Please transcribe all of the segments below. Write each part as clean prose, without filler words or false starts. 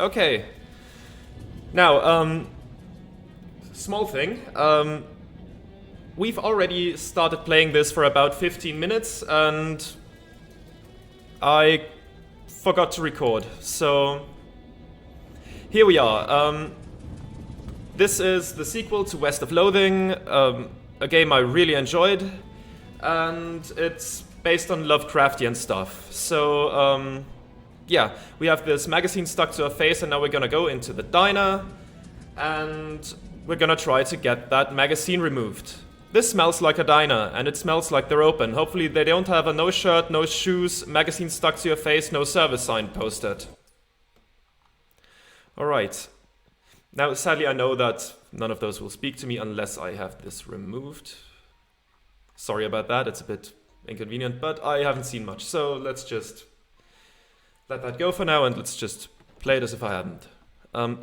Okay. Now, small thing. We've already started playing this for about 15 minutes, and I forgot to record. So here we are. This is the sequel to West of Loathing, a game I really enjoyed, and it's based on Lovecraftian stuff. So yeah, we have this magazine stuck to our face, and now we're gonna go into the diner, and we're gonna try to get that magazine removed. This smells like a diner, and it smells like they're open. Hopefully they don't have a no shirt, no shoes, magazine stuck to your face, no service sign posted. Alright. Now, sadly, I know that none of those will speak to me unless I have this removed. Sorry about that, it's a bit inconvenient, but I haven't seen much, so let's just let that go for now, and let's just play it as if I hadn't.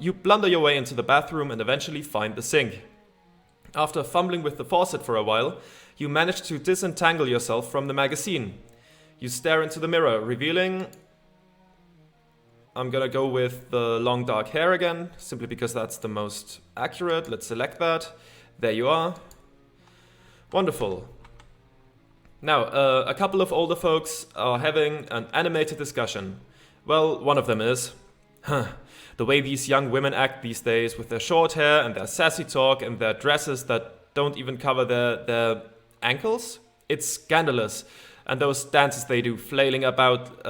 You blunder your way into the bathroom and eventually find the sink. After fumbling with the faucet for a while, you manage to disentangle yourself from the magazine. You stare into the mirror, revealing... I'm gonna go with the long dark hair again, simply because that's the most accurate. Let's select that. There you are. Wonderful. Now, a couple of older folks are having an animated discussion. Well, one of them is... The way these young women act these days with their short hair and their sassy talk and their dresses that don't even cover their ankles, it's scandalous. And those dances they do, flailing about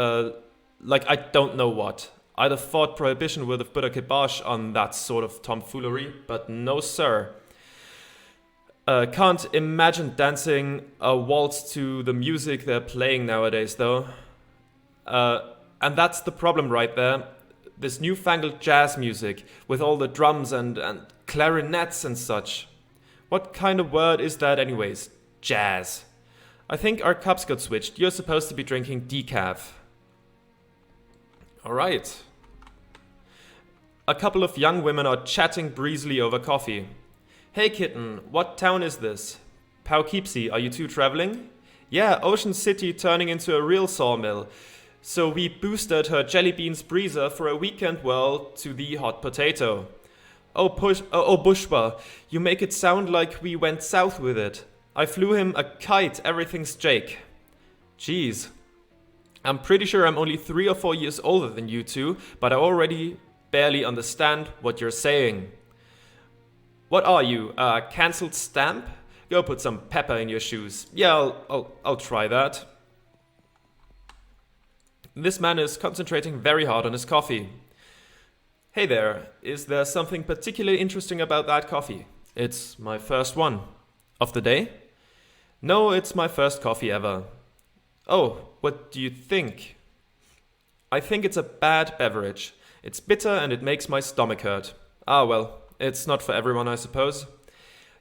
like I don't know what. I'd have thought Prohibition would have put a kibosh on that sort of tomfoolery, but no sir. Can't imagine dancing a waltz to the music they're playing nowadays though. And that's the problem right there. This newfangled jazz music with all the drums and clarinets and such. What kind of word is that anyways? Jazz. I think our cups got switched. You're supposed to be drinking decaf. Alright. A couple of young women are chatting breezily over coffee. Hey kitten, what town is this? Poughkeepsie, are you two traveling? Yeah, Ocean City turning into a real sawmill. So we boosted her jelly beans breezer for a weekend whirl to the hot potato. Oh Bushwa, you make it sound like we went south with it. I flew him a kite, everything's Jake. Jeez. I'm pretty sure I'm only 3 or 4 years older than you two, but I already barely understand what you're saying. What are you, a cancelled stamp? Go put some pepper in your shoes. Yeah, I'll try that. This man is concentrating very hard on his coffee. Hey there, is there something particularly interesting about that coffee? It's my first one. Of the day? No, it's my first coffee ever. Oh, what do you think? I think it's a bad beverage. It's bitter and it makes my stomach hurt. Ah well, it's not for everyone I suppose.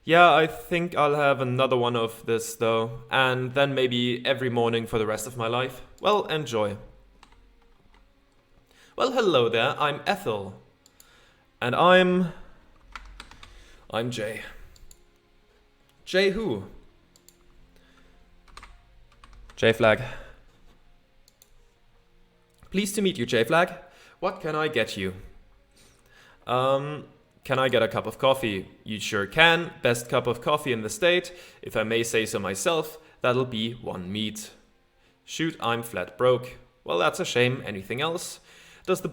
Yeah, I think I'll have another one of this though, and then maybe every morning for the rest of my life. Well, enjoy. Well, hello there, I'm Ethel. And I'm Jay. Jay who? Jay Flag. Pleased to meet you, Jay Flag. What can I get you? Can I get a cup of coffee? You sure can. Best cup of coffee in the state. If I may say so myself, that'll be 1 meat. Shoot, I'm flat broke. Well, that's a shame. Anything else? Does the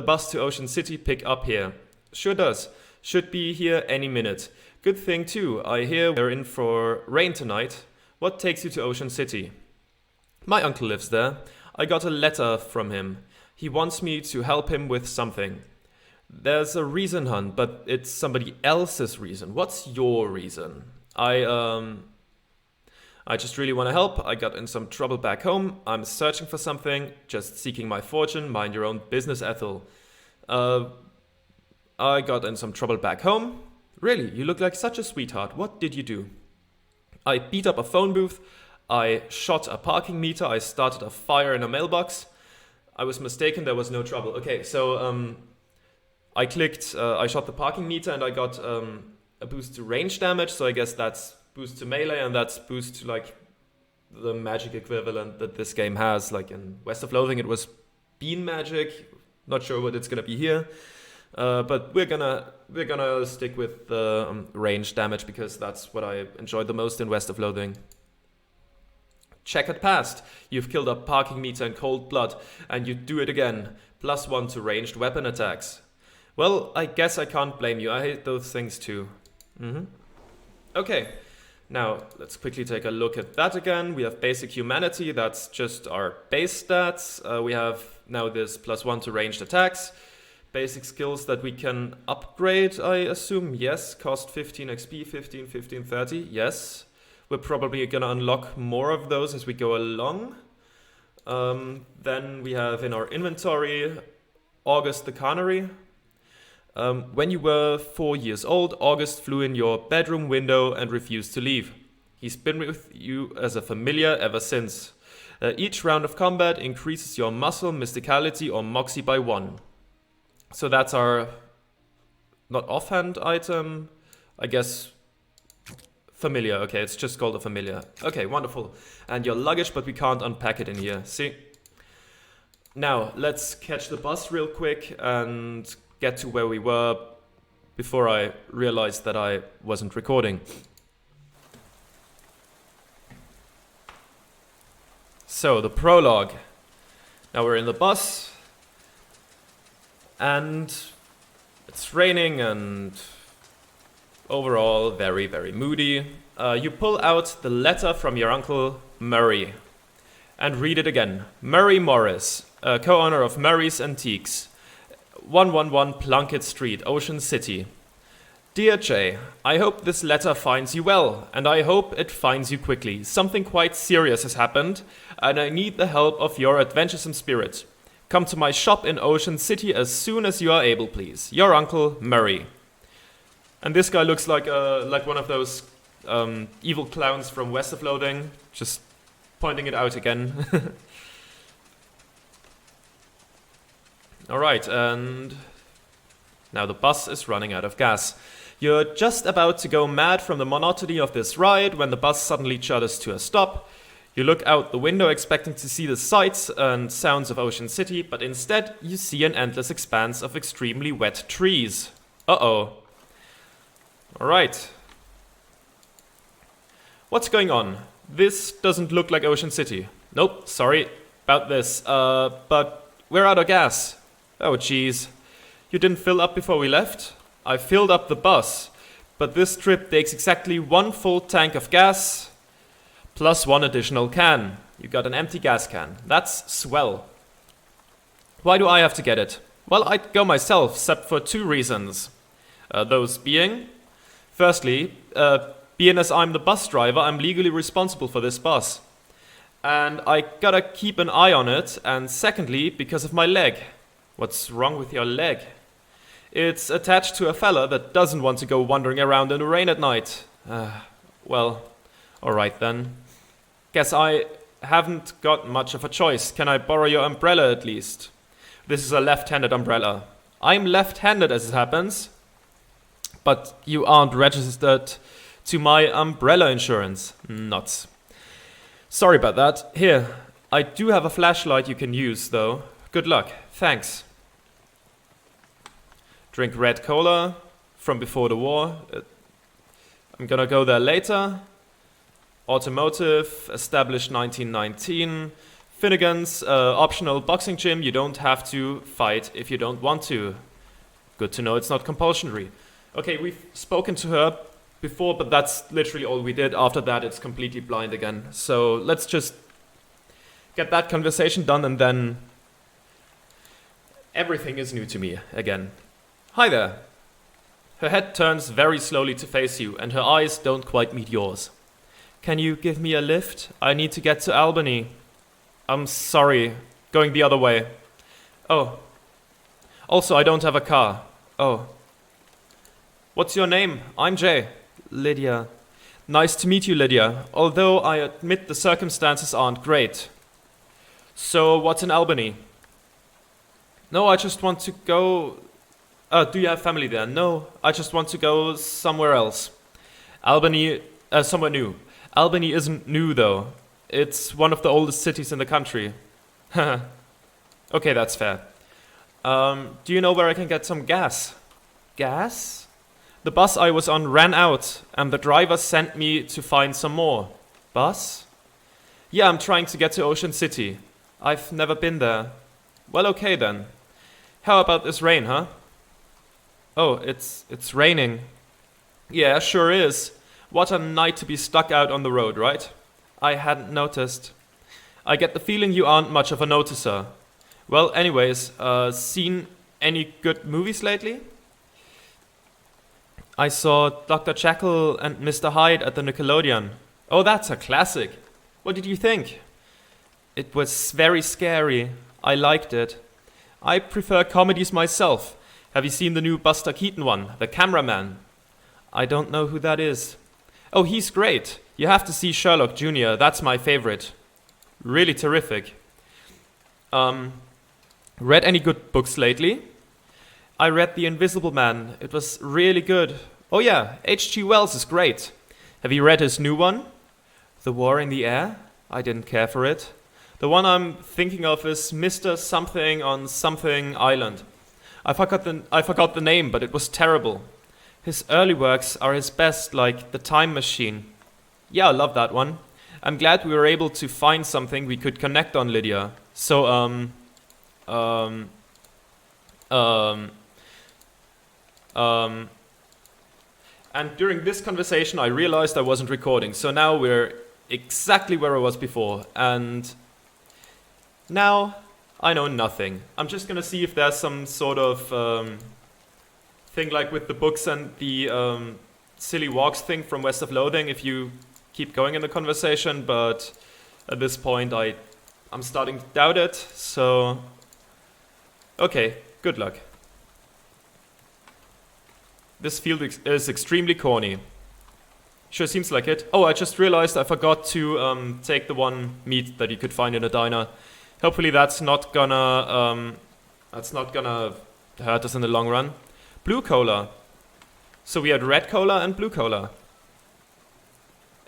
bus to Ocean City pick up here? Sure does. Should be here any minute. Good thing too, I hear we're in for rain tonight. What takes you to Ocean City? My uncle lives there. I got a letter from him. He wants me to help him with something. There's a reason, hun, but it's somebody else's reason. What's your reason? I just really want to help. I got in some trouble back home. I'm searching for something, just seeking my fortune. Mind your own business, Ethel. I got in some trouble back home. Really, you look like such a sweetheart. What did you do? I beat up a phone booth. I shot a parking meter. I started a fire in a mailbox. I was mistaken. There was no trouble. Okay, so I shot the parking meter and I got a boost to range damage. So I guess that's boost to melee, and that's boost to like the magic equivalent that this game has. Like in West of Loathing, it was bean magic. Not sure what it's gonna be here, but we're gonna stick with the range damage because that's what I enjoyed the most in West of Loathing. Checkered past. You've killed a parking meter in cold blood, and you do it again. +1 to ranged weapon attacks. Well, I guess I can't blame you. I hate those things too. Okay, now let's quickly take a look at that again. We have basic humanity, that's just our base stats. We have now this +1 to ranged attacks. Basic skills that we can upgrade, I assume. Yes, cost 15 XP, 15, 15, 30. Yes, we're probably gonna unlock more of those as we go along. Then we have in our inventory August the Canary. When you were 4 years old, August flew in your bedroom window and refused to leave. He's been with you as a familiar ever since. Each round of combat increases your muscle, mysticality, or moxie by 1. So that's our, not offhand item, I guess familiar. Okay, it's just called a familiar. Okay, wonderful. And your luggage, but we can't unpack it in here. See? Now, let's catch the bus real quick and get to where we were before I realized that I wasn't recording. So, the prologue. Now we're in the bus, and it's raining and overall very, very moody. You pull out the letter from your uncle Murray and read it again. Murray Morris, co-owner of Murray's Antiques, 111 Plunkett Street, Ocean City. Dear Jay, I hope this letter finds you well, and I hope it finds you quickly. Something quite serious has happened, and I need the help of your adventuresome spirit. Come to my shop in Ocean City as soon as you are able, please. Your uncle, Murray. And this guy looks like one of those evil clowns from West of Loathing, just pointing it out again. Alright, and now the bus is running out of gas. You're just about to go mad from the monotony of this ride when the bus suddenly chutters to a stop. You look out the window expecting to see the sights and sounds of Ocean City, but instead you see an endless expanse of extremely wet trees. Uh-oh. Alright. What's going on? This doesn't look like Ocean City. Nope, sorry about this. But we're out of gas. Oh, jeez. You didn't fill up before we left? I filled up the bus, but this trip takes exactly 1 full tank of gas, plus 1 additional can. You got an empty gas can. That's swell. Why do I have to get it? Well, I'd go myself, except for 2 reasons. Those being, firstly, being as I'm the bus driver, I'm legally responsible for this bus. And I gotta keep an eye on it, and secondly, because of my leg. What's wrong with your leg? It's attached to a fella that doesn't want to go wandering around in the rain at night. Well, alright then. Guess I haven't got much of a choice. Can I borrow your umbrella at least? This is a left-handed umbrella. I'm left-handed as it happens. But you aren't registered to my umbrella insurance. Nuts. Sorry about that. Here, I do have a flashlight you can use though. Good luck. Thanks. Drink red cola from before the war. I'm gonna go there later. Automotive, established 1919. Finnegan's, optional boxing gym. You don't have to fight if you don't want to. Good to know it's not compulsory. Okay, we've spoken to her before, but that's literally all we did. After that, it's completely blind again. So let's just get that conversation done and then everything is new to me again. Hi there. Her head turns very slowly to face you, and her eyes don't quite meet yours. Can you give me a lift? I need to get to Albany. I'm sorry. Going the other way. Oh. Also, I don't have a car. Oh. What's your name? I'm Jay. Lydia. Nice to meet you, Lydia. Although I admit the circumstances aren't great. So, what's in Albany? No, I just want to go... do you have family there? No, I just want to go somewhere else. Albany, somewhere new. Albany isn't new, though. It's one of the oldest cities in the country. Okay, that's fair. Do you know where I can get some gas? Gas? The bus I was on ran out, and the driver sent me to find some more. Bus? Yeah, I'm trying to get to Ocean City. I've never been there. Well, okay then. How about this rain, huh? Oh, it's raining. Yeah, sure is. What a night to be stuck out on the road, right? I hadn't noticed. I get the feeling you aren't much of a noticer. Well, anyways, seen any good movies lately? I saw Dr. Jekyll and Mr. Hyde at the Nickelodeon. Oh, that's a classic. What did you think? It was very scary. I liked it. I prefer comedies myself. Have you seen the new Buster Keaton one, The Cameraman? I don't know who that is. Oh, he's great. You have to see Sherlock Jr., that's my favorite. Really terrific. Read any good books lately? I read The Invisible Man. It was really good. Oh yeah, H.G. Wells is great. Have you read his new one? The War in the Air? I didn't care for it. The one I'm thinking of is Mr. Something on Something Island. I forgot the name, but it was terrible. His early works are his best, like The Time Machine. Yeah, I love that one. I'm glad we were able to find something we could connect on, Lydia. So, and during this conversation I realized I wasn't recording, so now we're exactly where I was before, and now I know nothing. I'm just gonna see if there's some sort of thing like with the books and the silly walks thing from West of Loathing, if you keep going in the conversation, but at this point I'm starting to doubt it, so okay, good luck. This field is extremely corny. Sure seems like it. Oh, I just realized I forgot to take the one meat that you could find in a diner. Hopefully that's not gonna hurt us in the long run. Blue cola. So we had red cola and blue cola.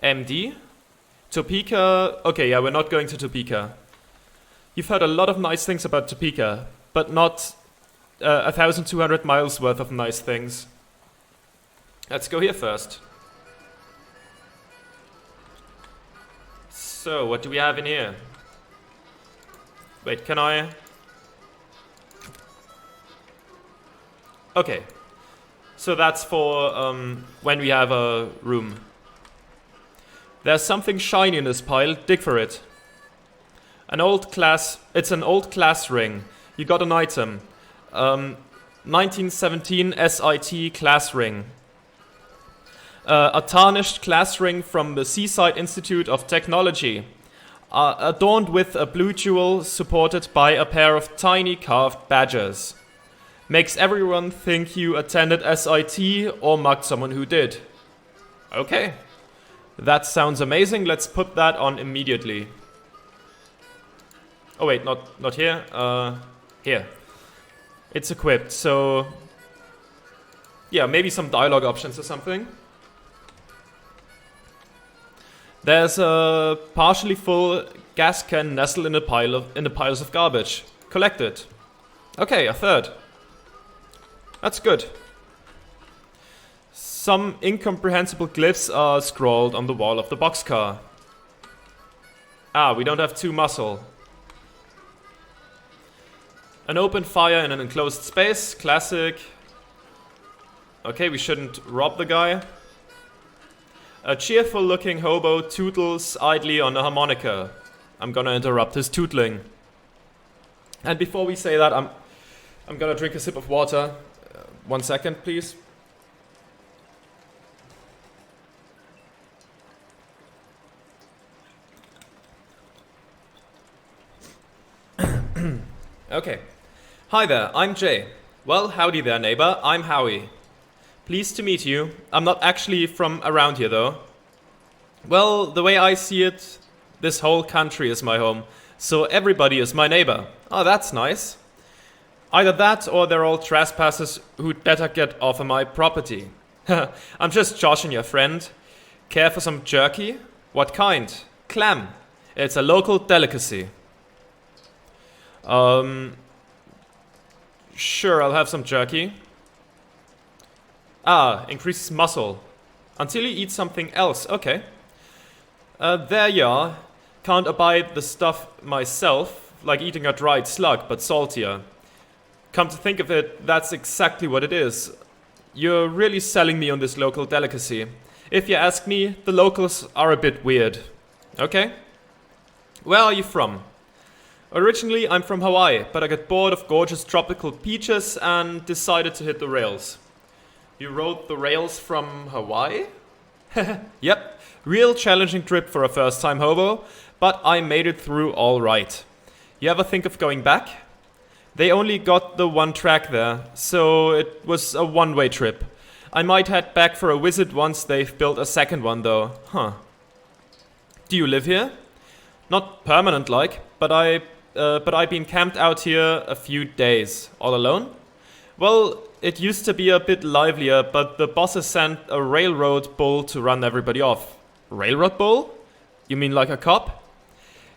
MD? Topeka. Okay, yeah, we're not going to Topeka. You've heard a lot of nice things about Topeka, but not 1,200 miles worth of nice things. Let's go here first. So, what do we have in here? Wait, can I? Okay. So that's for when we have a room. There's something shiny in this pile. Dig for it. It's an old class ring. You got an item. 1917 SIT class ring. A tarnished class ring from the Seaside Institute of Technology. Adorned with a blue jewel supported by a pair of tiny carved badgers. Makes everyone think you attended SIT or mugged someone who did. Okay. That sounds amazing. Let's put that on immediately. Oh wait, not here. Here. It's equipped, so yeah, maybe some dialogue options or something. There's a partially full gas can nestled in the piles of garbage. Collect it. Okay, a third. That's good. Some incomprehensible glyphs are scrawled on the wall of the boxcar. Ah, we don't have 2 muscle. An open fire in an enclosed space. Classic. Okay, we shouldn't rob the guy. A cheerful looking hobo tootles idly on a harmonica. I'm gonna interrupt his tootling. And before we say that, I'm gonna drink a sip of water. 1 second, please. Okay. Hi there, I'm Jay. Well, howdy there, neighbor. I'm Howie. Pleased to meet you. I'm not actually from around here, though. Well, the way I see it, this whole country is my home, so everybody is my neighbor. Oh, that's nice. Either that, or they're all trespassers who'd better get off of my property. I'm just joshing your friend. Care for some jerky? What kind? Clam. It's a local delicacy. Sure, I'll have some jerky. Ah, increases muscle. Until you eat something else. Okay. There you are. Can't abide the stuff myself, like eating a dried slug, but saltier. Come to think of it, that's exactly what it is. You're really selling me on this local delicacy. If you ask me, the locals are a bit weird. Okay? Where are you from? Originally, I'm from Hawaii, but I got bored of gorgeous tropical beaches and decided to hit the rails. You rode the rails from Hawaii? Yep, real challenging trip for a first-time hobo, but I made it through all right. You ever think of going back? They only got the one track there, so it was a one-way trip. I might head back for a visit once they've built a second one though. Huh. Do you live here? Not permanent like, but I've been camped out here a few days. All alone? Well, it used to be a bit livelier, but the bosses sent a railroad bull to run everybody off. Railroad bull? You mean like a cop?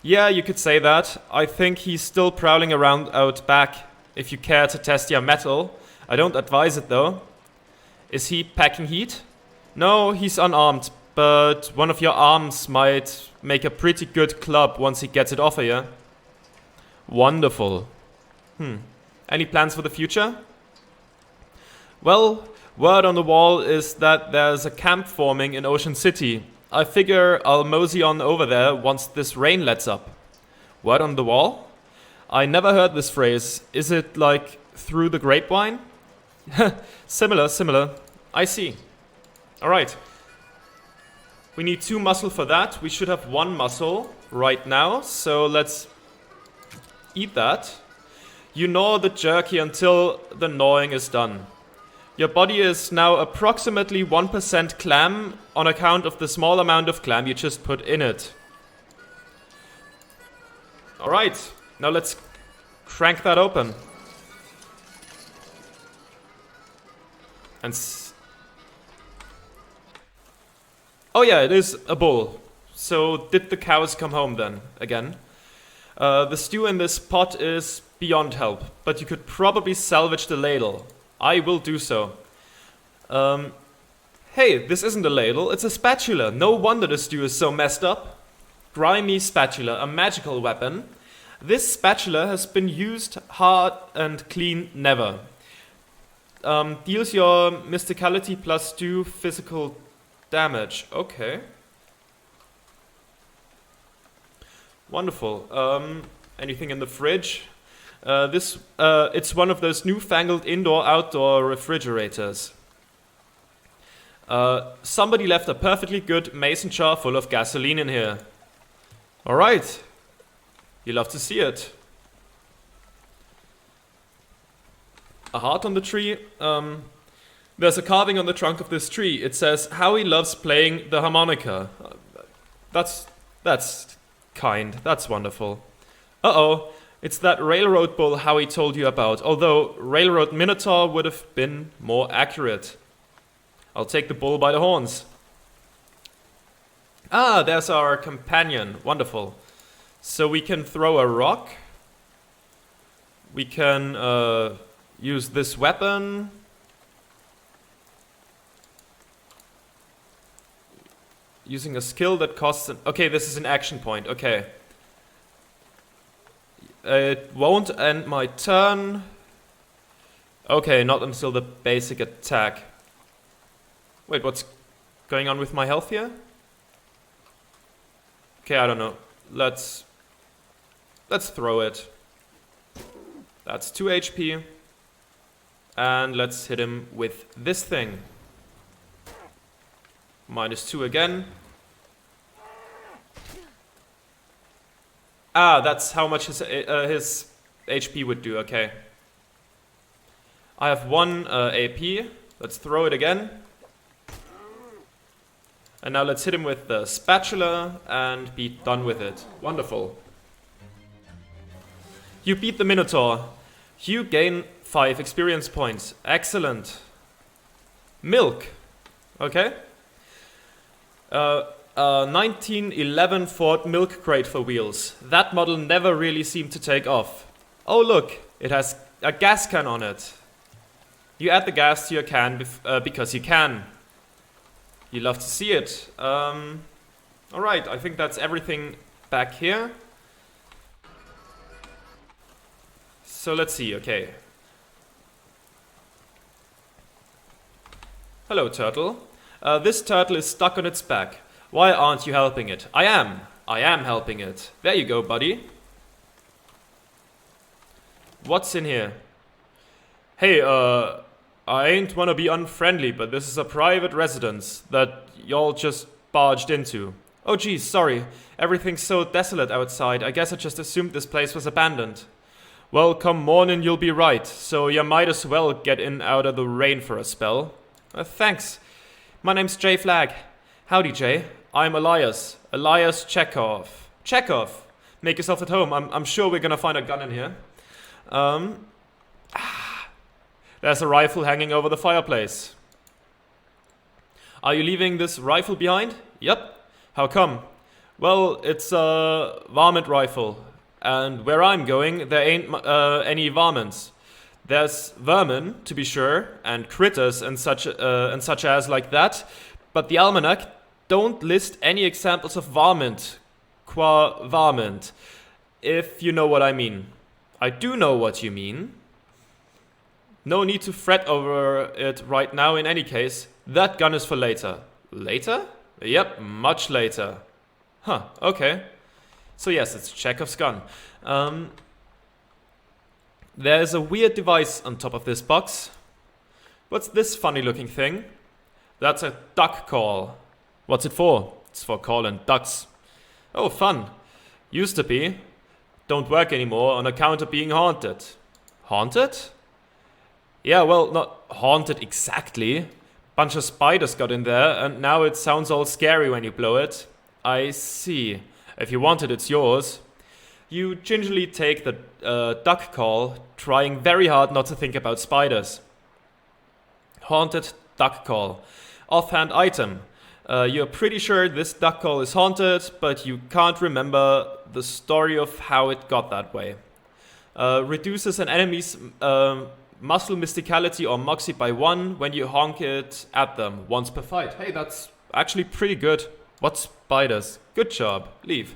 Yeah, you could say that. I think he's still prowling around out back. If you care to test your metal. I don't advise it though. Is he packing heat? No, he's unarmed, but one of your arms might make a pretty good club once he gets it off of you. Wonderful. Any plans for the future? Well, word on the wall is that there's a camp forming in Ocean City. I figure I'll mosey on over there once this rain lets up. Word on the wall? I never heard this phrase. Is it like through the grapevine? Similar. I see. Alright. We need 2 muscle for that. We should have 1 muscle right now, so let's eat that. You gnaw the jerky until the gnawing is done. Your body is now approximately 1% clam on account of the small amount of clam you just put in it. Alright, now let's crank that open. And oh yeah, it is a bull. So did the cows come home then, again? The stew in this pot is beyond help, but you could probably salvage the ladle. I will do so. Hey, this isn't a ladle, it's a spatula. No wonder the stew is so messed up. Grimy spatula, a magical weapon. This spatula has been used hard and clean never. Deals your mysticality plus 2 physical damage. Okay. Wonderful. Anything in the fridge? It's one of those newfangled indoor-outdoor refrigerators. Somebody left a perfectly good mason jar full of gasoline in here. Alright. You love to see it. A heart on the tree. There's a carving on the trunk of this tree. It says, Howie loves playing the harmonica. That's kind. That's wonderful. Uh-oh. It's that railroad bull Howie told you about, although railroad minotaur would have been more accurate. I'll take the bull by the horns. Ah, there's our companion. Wonderful. So we can throw a rock. We can use this weapon. Using a skill that costs an... Okay, this is an action point. Okay. It won't end my turn. Okay, not until the basic attack. Wait, what's going on with my health here? Okay, I don't know. Let's throw it. That's 2 HP. And let's hit him with this thing. -2 again. Ah, that's how much his HP would do, okay. I have 1 AP. Let's throw it again. And now let's hit him with the spatula and be done with it. Wonderful. You beat the Minotaur. You gain 5 experience points. Excellent. Milk. Okay. 1911 Ford milk crate for wheels. That model never really seemed to take off. Oh look, it has a gas can on it. You add the gas to your can because you can. You love to see it. Alright, I think that's everything back here. So let's see, okay. Hello, turtle. This turtle is stuck on its back. Why aren't you helping it? I am helping it. There you go, buddy. What's in here? Hey, I ain't wanna be unfriendly, but this is a private residence that y'all just barged into. Oh geez, sorry. Everything's so desolate outside. I guess I just assumed this place was abandoned. Well, come morning you'll be right, so you might as well get in out of the rain for a spell. Thanks. My name's Jay Flagg. Howdy, Jay. I'm Elias. Elias Chekhov. Chekhov! Make yourself at home. I'm sure we're gonna find a gun in here. There's a rifle hanging over the fireplace. Are you leaving this rifle behind? Yep. How come? Well, it's a varmint rifle. And where I'm going, there ain't any varmints. There's vermin, to be sure, and critters and such as like that. But the almanac don't list any examples of varmint, qua varmint, if you know what I mean. I do know what you mean. No need to fret over it right now in any case. That gun is for later. Later? Yep, much later. Huh, okay. So yes, it's Chekhov's gun. There's a weird device on top of this box. What's this funny looking thing? That's a duck call. What's it for? It's for calling ducks. Oh, fun. Used to be. Don't work anymore on account of being haunted. Haunted? Yeah, well, not haunted exactly. Bunch of spiders got in there, and now it sounds all scary when you blow it. I see. If you want it, it's yours. You gingerly take the duck call, trying very hard not to think about spiders. Haunted duck call. Offhand item. You're pretty sure this duck call is haunted, but you can't remember the story of how it got that way. Reduces an enemy's muscle mysticality or moxie by 1 when you honk it at them once per fight. Hey, that's actually pretty good. What spiders? Good job. Leave.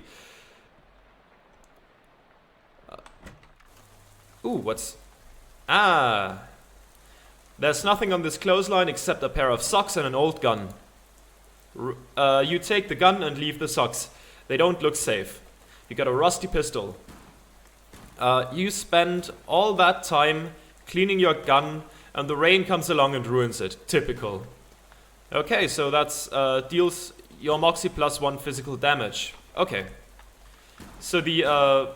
Ooh, what's... Ah! There's nothing on this clothesline except a pair of socks and an old gun. You take the gun and leave the socks. They don't look safe. You got a rusty pistol. You spend all that time cleaning your gun and the rain comes along and ruins it. Typical. Okay, so that's deals your moxie plus 1 physical damage. Okay. So the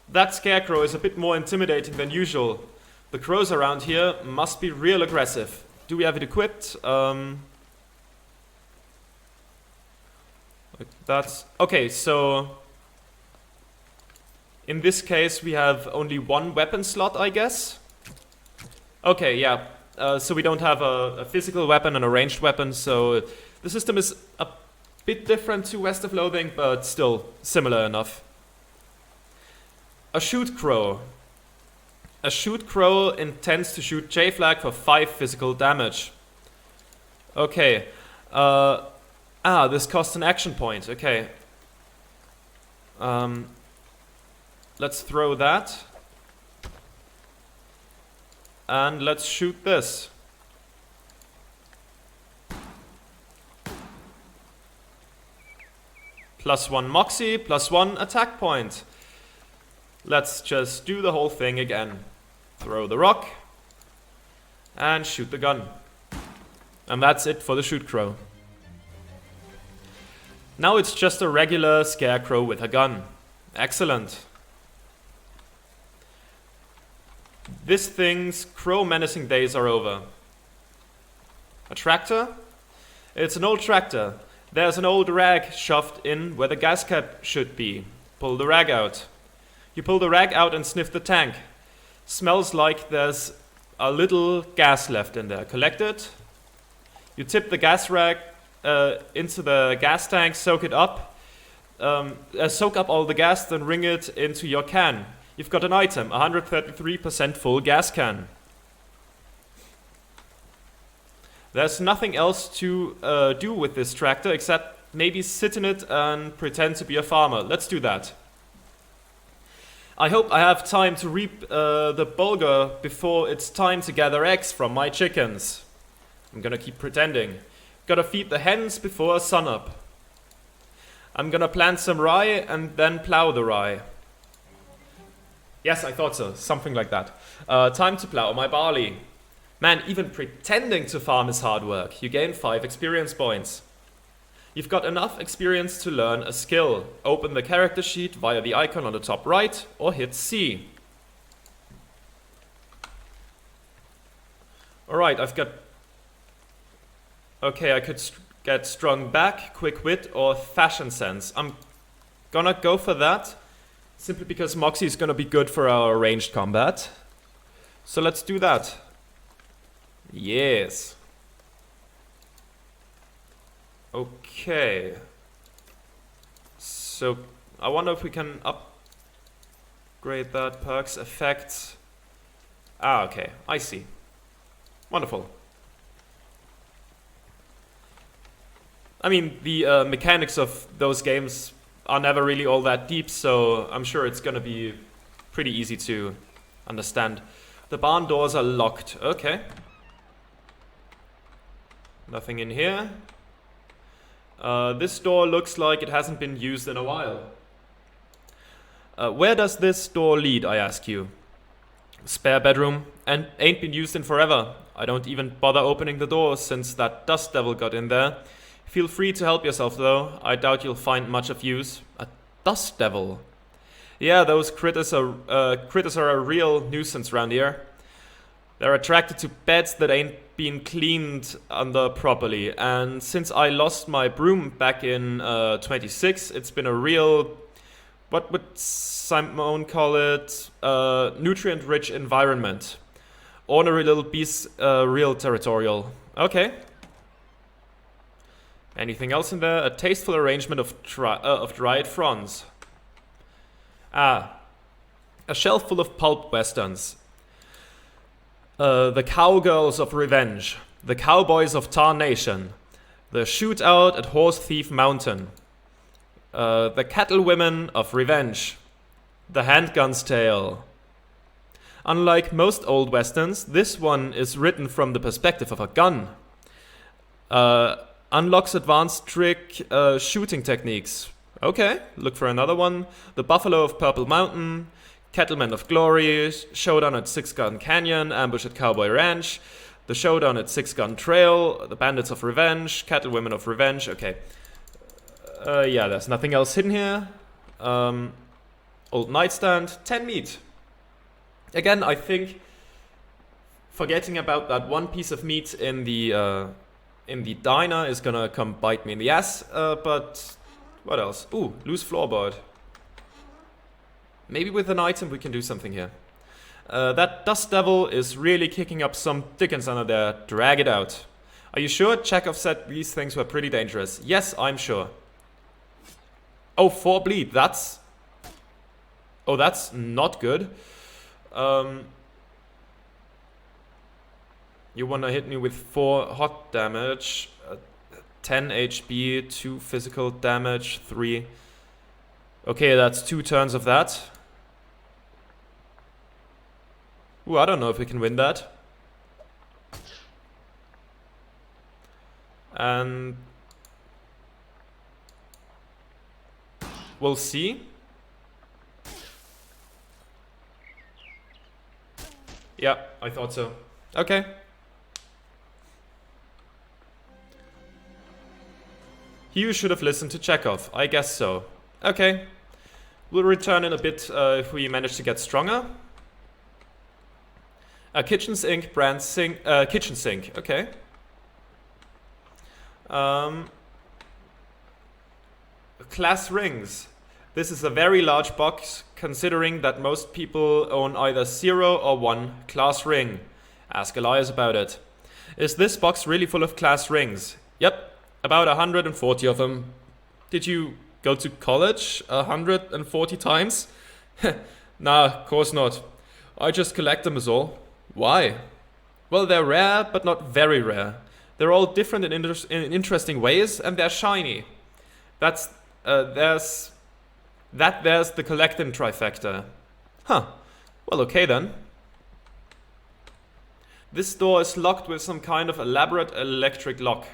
that scarecrow is a bit more intimidating than usual. The crows around here must be real aggressive. Do we have it equipped? That's okay, so in this case we have only 1 weapon slot, I guess. Okay, yeah. So we don't have a physical weapon and a ranged weapon, so the system is a bit different to West of Loathing, but still similar enough. A shoot crow. A shoot crow intends to shoot J Flag for 5 physical damage. Okay. This costs an action point. Okay. Let's throw that. And let's shoot this. +1 moxie, +1 attack point. Let's just do the whole thing again. Throw the rock. And shoot the gun. And that's it for the shoot crow. Now it's just a regular scarecrow with a gun. Excellent. This thing's crow menacing days are over. A tractor? It's an old tractor. There's an old rag shoved in where the gas cap should be. Pull the rag out. You pull the rag out and sniff the tank. Smells like there's a little gas left in there. Collect it. You tip the gas rag into the gas tank, soak it up. Soak up all the gas, then wring it into your can. You've got an item, 133% full gas can. There's nothing else to do with this tractor except maybe sit in it and pretend to be a farmer. Let's do that. I hope I have time to reap the bulgur before it's time to gather eggs from my chickens. I'm gonna keep pretending. Gotta feed the hens before sunup. I'm gonna plant some rye and then plow the rye. Yes, I thought so. Something like that. Time to plow my barley. Man, even pretending to farm is hard work. You gain 5 experience points. You've got enough experience to learn a skill. Open the character sheet via the icon on the top right or hit C. Alright, I've got... Okay, I could get strong back, quick wit, or fashion sense. I'm gonna go for that, simply because Moxie is gonna be good for our ranged combat. So let's do that. Yes. Okay. So I wonder if we can upgrade that. Perks, effects. Ah, okay. I see. Wonderful. I mean, the mechanics of those games are never really all that deep, so I'm sure it's gonna be pretty easy to understand. The barn doors are locked. Okay. Nothing in here. This door looks like it hasn't been used in a while. Where does this door lead, I ask you? Spare bedroom, and ain't been used in forever. I don't even bother opening the door since that dust devil got in there. Feel free to help yourself though. I doubt you'll find much of use. A dust devil? Yeah, those critters are a real nuisance around here. They're attracted to beds that ain't been cleaned under properly, and since I lost my broom back in 26, it's been a real, what would Simone call it, nutrient-rich environment. Ornery little beasts, real territorial. Okay. Anything else in there? A tasteful arrangement of dried fronds. Ah, a shelf full of pulp westerns. The Cowgirls of Revenge, the Cowboys of Tarnation, the Shootout at Horse Thief Mountain, the Cattlewomen of Revenge, the Handgun's Tale. Unlike most old westerns, this one is written from the perspective of a gun. Unlocks advanced trick shooting techniques. Okay, look for another one. The Buffalo of Purple Mountain, Cattlemen of Glory, Showdown at Six Gun Canyon, Ambush at Cowboy Ranch, the Showdown at Six Gun Trail, the Bandits of Revenge, Cattlewomen of Revenge. Okay. Yeah, there's nothing else hidden here. Old Nightstand, 10 meat. Again, I think forgetting about that one piece of meat in the diner is gonna come bite me in the ass. But what else? Ooh, loose floorboard. Maybe with an item we can do something here. That dust devil is really kicking up some dickens under there. Drag it out. Are you sure? Chekhov said these things were pretty dangerous. Yes, I'm sure. Oh, 4 bleed. That's... Oh, that's not good. You wanna hit me with 4 hot damage, 10 HP, 2 physical damage, 3... Okay, that's 2 turns of that. Ooh, I don't know if we can win that. And... we'll see. Yeah, I thought so. Okay. You should have listened to Chekhov. I guess so. Okay. We'll return in a bit if we manage to get stronger. A kitchen sink, brand sink, kitchen sink. Okay. Class rings. This is a very large box, considering that most people own either 0 or 1 class ring. Ask Elias about it. Is this box really full of class rings? Yep, about 140 of them. Did you go to college 140 times? Nah, of course not. I just collect them is all. Why? Well, they're rare, but not very rare. They're all different in interesting ways, and they're shiny. There's the collecting trifecta. Huh. Well, okay then. This door is locked with some kind of elaborate electric lock.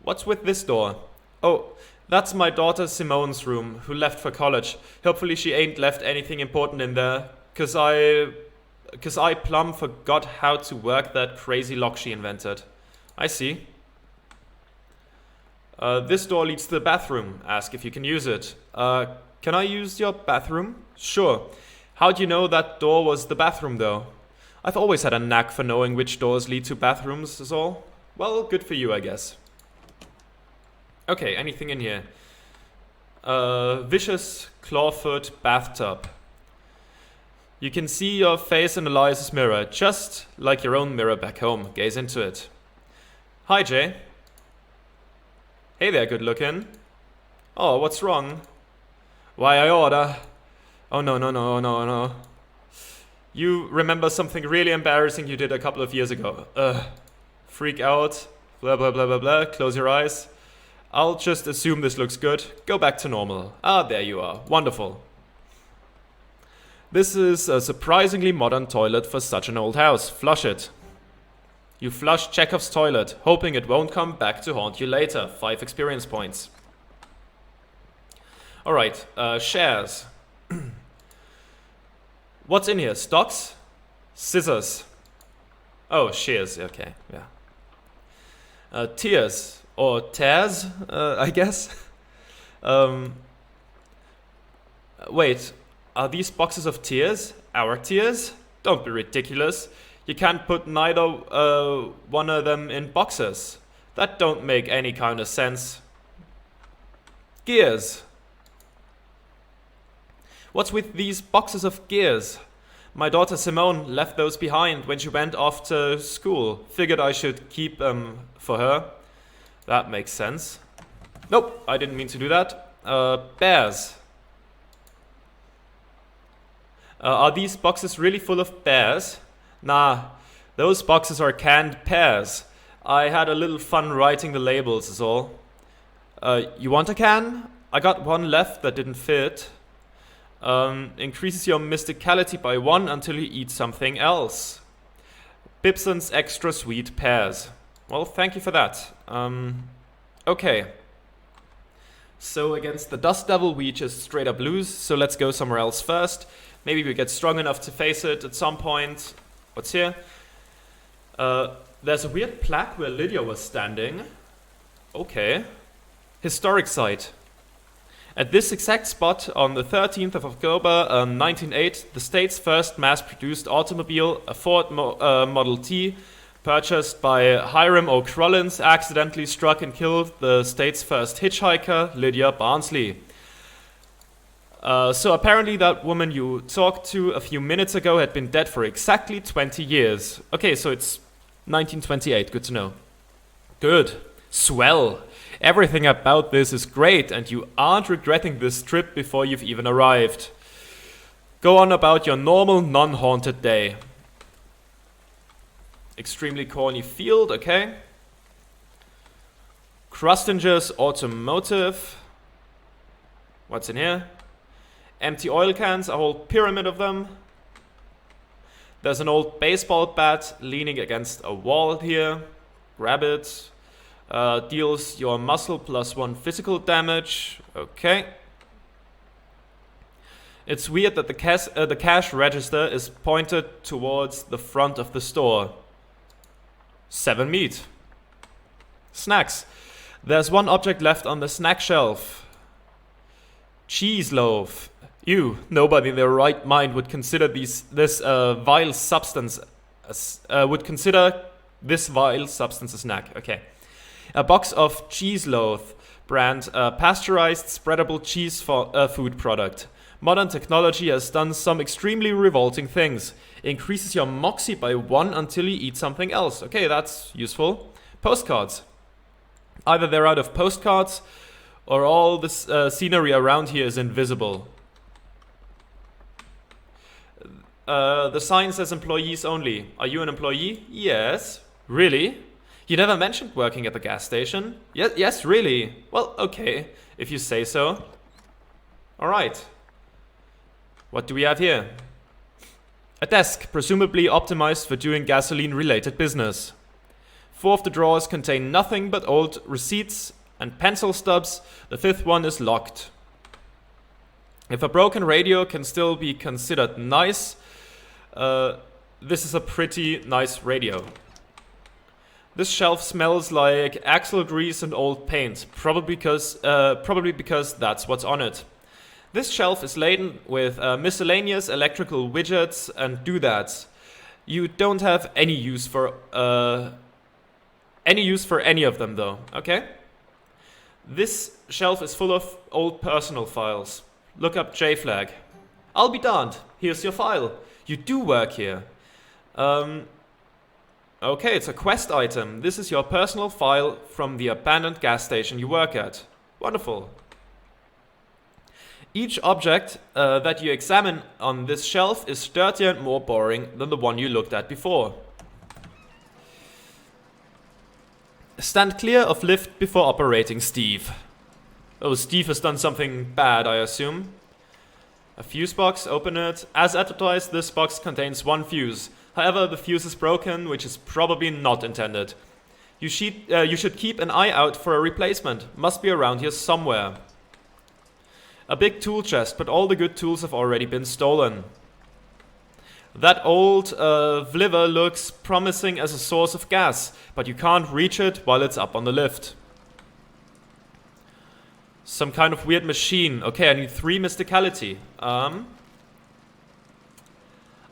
What's with this door? Oh, that's my daughter Simone's room, who left for college. Hopefully she ain't left anything important in there, cause I plumb forgot how to work that crazy lock she invented. I see. This door leads to the bathroom. Ask if you can use it. Can I use your bathroom? Sure. How'd you know that door was the bathroom, though? I've always had a knack for knowing which doors lead to bathrooms, is all. Well, good for you, I guess. Okay, anything in here? Vicious clawfoot bathtub. You can see your face in Elias's mirror, just like your own mirror back home. Gaze into it. Hi, Jay. Hey there, good looking. Oh, what's wrong? Why, I order. Oh, no. You remember something really embarrassing you did a couple of years ago. Freak out. Blah, blah, blah, blah, blah. Close your eyes. I'll just assume this looks good. Go back to normal. Ah, there you are. Wonderful. This is a surprisingly modern toilet for such an old house. Flush it. You flush Chekhov's toilet, hoping it won't come back to haunt you later. 5 experience points. Alright, shares. What's in here? Stocks? Scissors. Oh, shears. Okay, yeah. Tears. Or tears, I guess. Wait, are these boxes of tears our tears? Don't be ridiculous. You can't put neither one of them in boxes. That don't make any kind of sense. Gears. What's with these boxes of gears? My daughter Simone left those behind when she went off to school. Figured I should keep them for her. That makes sense. Nope, I didn't mean to do that. Bears. Are these boxes really full of bears? Nah, those boxes are canned pears. I had a little fun writing the labels is all. You want a can? I got one left that didn't fit. Increases your mysticality by 1 until you eat something else. Bibson's extra sweet pears. Well, thank you for that. Okay. So against the Dust Devil we just straight up lose, so let's go somewhere else first. Maybe we get strong enough to face it at some point. What's here? There's a weird plaque where Lydia was standing. Okay. Historic site. At this exact spot, on the 13th of October 1908, the state's first mass-produced automobile, a Ford Model T, purchased by Hiram O'Crollins, accidentally struck and killed the state's first hitchhiker, Lydia Barnsley. So apparently that woman you talked to a few minutes ago had been dead for exactly 20 years. Okay, so it's 1928, good to know. Good. Swell. Everything about this is great, and you aren't regretting this trip before you've even arrived. Go on about your normal, non-haunted day. Extremely corny field, okay. Krustinger's Automotive. What's in here? Empty oil cans, a whole pyramid of them. There's an old baseball bat leaning against a wall here. Grab it. Deals your muscle +1 physical damage. Okay. It's weird that the cash register is pointed towards the front of the store. 7 meat. Snacks. There's one object left on the snack shelf. Cheese loaf. Ew, nobody in their right mind would consider this vile substance a snack. Okay. A box of cheese loaf brand, pasteurized spreadable cheese food product. Modern technology has done some extremely revolting things. Increases your moxie by 1 until you eat something else. Okay, that's useful. Postcards. Either they're out of postcards or all this scenery around here is invisible. The sign says employees only. Are you an employee? Yes. Really? You never mentioned working at the gas station? Yes, really. Well, okay, if you say so. Alright. What do we have here? A desk, presumably optimized for doing gasoline-related business. 4 of the drawers contain nothing but old receipts and pencil stubs. The 5th one is locked. If a broken radio can still be considered nice, this is a pretty nice radio. This shelf smells like axle grease and old paint, probably because that's what's on it. This shelf is laden with miscellaneous electrical widgets and doodads. You don't have any use for any of them, though. Okay. This shelf is full of old personal files. Look up JFlag. I'll be darned. Here's your file. You do work here. Okay, it's a quest item. This is your personal file from the abandoned gas station you work at. Wonderful. Each object that you examine on this shelf is dirtier and more boring than the one you looked at before. Stand clear of lift before operating, Steve. Oh, Steve has done something bad, I assume. A fuse box, open it. As advertised, this box contains 1 fuse. However, the fuse is broken, which is probably not intended. You should keep an eye out for a replacement. Must be around here somewhere. A big tool chest, but all the good tools have already been stolen. That old Vliver looks promising as a source of gas, but you can't reach it while it's up on the lift. Some kind of weird machine. Okay, I need 3 mysticality. I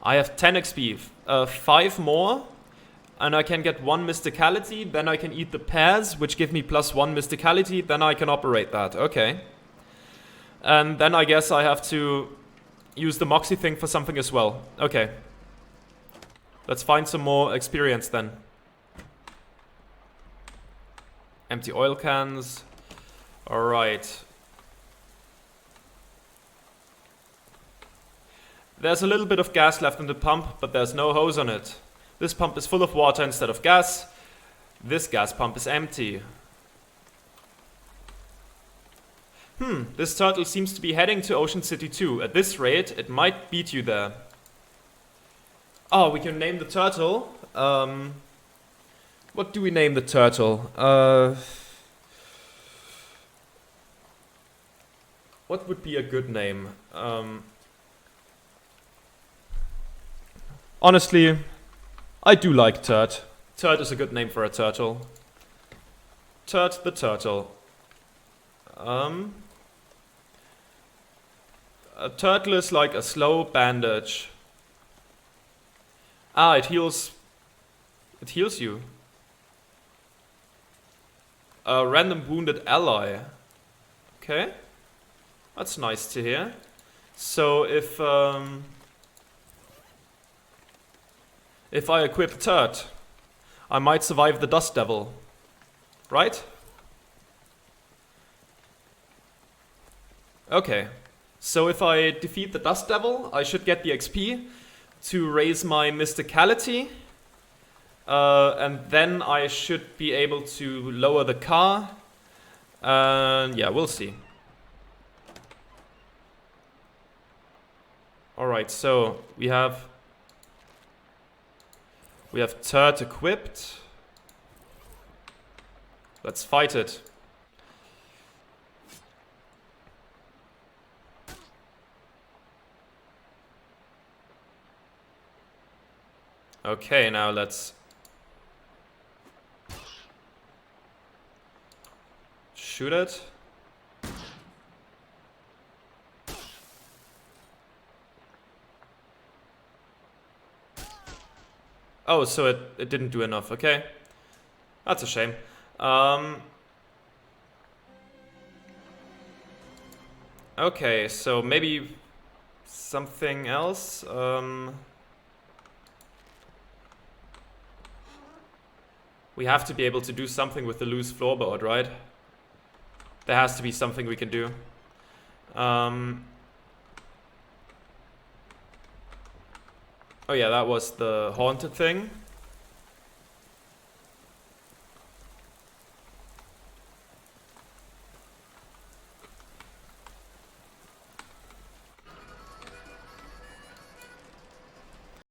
have 10 XP. 5 more, and I can get 1 mysticality. Then I can eat the pears, which give me +1 mysticality. Then I can operate that. Okay. And then I guess I have to use the Moxie thing for something as well. Okay. Let's find some more experience then. Empty oil cans. Alright. There's a little bit of gas left in the pump, but there's no hose on it. This pump is full of water instead of gas. This gas pump is empty. This turtle seems to be heading to Ocean City 2. At this rate, it might beat you there. Oh, we can name the turtle. What do we name the turtle? What would be a good name? Honestly, I do like Turt. Turt is a good name for a turtle. Turt the turtle. A turtle is like a slow bandage. Ah, it heals. It heals you. A random wounded ally. Okay. That's nice to hear. So if I equip Turt, I might survive the Dust Devil. Right? Okay. So if I defeat the Dust Devil, I should get the XP to raise my mysticality. And then I should be able to lower the car. Yeah, we'll see. Alright, so we have Turt equipped. Let's fight it. Okay, now let's shoot it. Oh, so it didn't do enough, okay. That's a shame. Okay, so maybe something else. We have to be able to do something with the loose floorboard, right? There has to be something we can do. Oh yeah, that was the haunted thing.